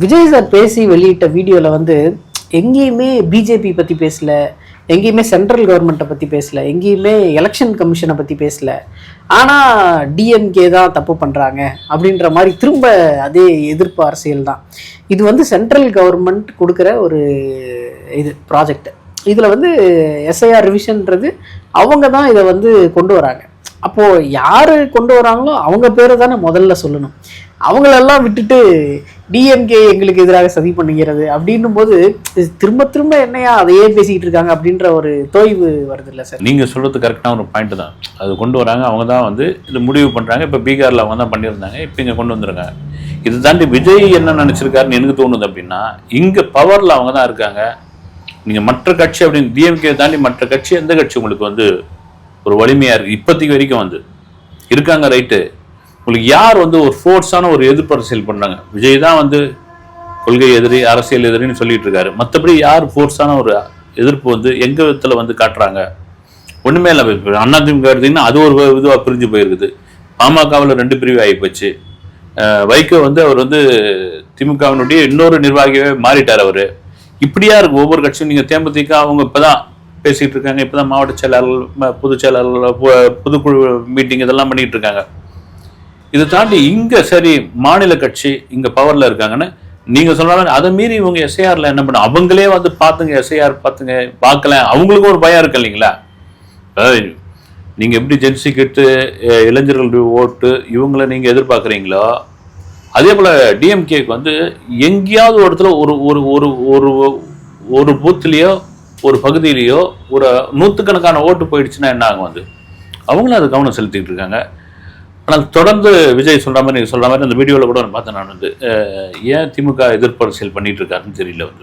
Vijay sir பேசி வெளியிட்ட வீடியோவில் வந்து எங்கேயுமே பிஜேபி பற்றி பேசல, எங்கேயுமே சென்ட்ரல் கவர்மெண்ட்டை பற்றி பேசல, எங்கேயுமே எலெக்ஷன் கமிஷனை பற்றி பேசல. ஆனால் டிஎம்கே தான் தப்பு பண்ணுறாங்க அப்படின்ற மாதிரி திரும்ப அதே எதிர்ப்பு அரசியல் தான். இது வந்து சென்ட்ரல் கவர்மெண்ட் கொடுக்குற ஒரு இது ப்ராஜெக்ட். இதில் வந்து எஸ்ஐஆர் ரிவிஷன்ன்றது அவங்க தான் இதை வந்து கொண்டு வராங்க. அப்போது யார் கொண்டு வராங்களோ அவங்க பேரை தானே முதல்ல சொல்லணும். அவங்களெல்லாம் விட்டுட்டு டிஎம்கே எங்களுக்கு எதிராக சதி பண்ணுகிறது அப்படின்னும் போது திரும்ப திரும்ப என்னையா அதையே பேசிக்கிட்டு இருக்காங்க அப்படின்ற ஒரு தோய்வு வருது இல்லை சார்? நீங்கள் சொல்கிறது கரெக்டான ஒரு பாயிண்ட் தான். அது கொண்டு வராங்க, அவங்க தான் வந்து இது முடிவு பண்ணுறாங்க. இப்போ பீகாரில் அவங்க தான் பண்ணியிருந்தாங்க, இப்போ இங்கே கொண்டு வந்துருக்காங்க. இது தாண்டி விஜய் என்ன நினச்சிருக்காருன்னு எனக்கு தோணுது அப்படின்னா, இங்கே பவரில் அவங்க தான் இருக்காங்க. நீங்கள் மற்ற கட்சி அப்படின்னு டிஎம்கே தாண்டி மற்ற கட்சி எந்த கட்சி உங்களுக்கு வந்து ஒரு வலிமையாக இருக்குது இப்போதைக்கு வரைக்கும் வந்து இருக்காங்க, ரைட்டு. உங்களுக்கு யார் வந்து ஒரு ஃபோர்ஸான ஒரு எதிர்ப்பு அரசியல் பண்ணுறாங்க? விஜய் தான் வந்து கொள்கை எதிரி, அரசியல் எதிரின்னு சொல்லிட்டு இருக்காரு. மற்றபடி யார் ஃபோர்ஸான ஒரு எதிர்ப்பு வந்து எங்க விதத்தில் வந்து காட்டுறாங்க? ஒன்றுமே இல்லை. அதிமுக எடுத்தீங்கன்னா அது ஒரு இதுவாக பிரிஞ்சு போயிருக்குது. பாமகவில் 2 பிரிவு ஆகி போச்சு. வைகோ வந்து அவர் வந்து திமுகவினுடைய இன்னொரு நிர்வாகியாகவே மாறிட்டார் அவர். இப்படியா இருக்கு ஒவ்வொரு கட்சியும். நீங்கள் தேமுதிக அவங்க இப்போதான் பேசிகிட்டு இருக்காங்க, இப்போதான் மாவட்ட செயலாளர்கள், பொதுச் செயலாளர்கள், பொதுக்குழு மீட்டிங் இதெல்லாம் பண்ணிட்டு இருக்காங்க. இதை தாண்டி இங்கே சரி மாநில கட்சி இங்கே பவரில் இருக்காங்கன்னு நீங்கள் சொன்னாலும் அதை மீறி இவங்க எஸ்ஐஆரில் என்ன பண்ண அவங்களே வந்து பார்த்துங்க, எஸ்ஐஆர் பார்த்துங்க, பார்க்கல, அவங்களுக்கும் ஒரு பயம் இருக்கு இல்லைங்களா? நீங்கள் எப்படி ஜென்சி கிட்டு இளைஞர்களுடைய ஓட்டு இவங்களை நீங்கள் எதிர்பார்க்குறீங்களோ அதே போல் டிஎம்கேக்கு வந்து எங்கேயாவது ஒரு இடத்துல ஒரு ஒரு ஒரு ஒரு ஒரு பூத்துலேயோ ஒரு பகுதியிலையோ ஒரு 100கணக்கான ஓட்டு போயிடுச்சுன்னா என்ன ஆகும்? வந்து அவங்களும் அது கவனம் செலுத்திட்டு இருக்காங்க. ஆனால் தொடர்ந்து விஜய் சொல்கிற மாதிரி நீங்கள் சொல்கிற மாதிரி அந்த வீடியோவில் கூட பார்த்தேன் நான் வந்து ஏன் திமுக எதிர்ப்பு அரசியல் பண்ணிட்டு இருக்காருன்னு தெரியல வந்து.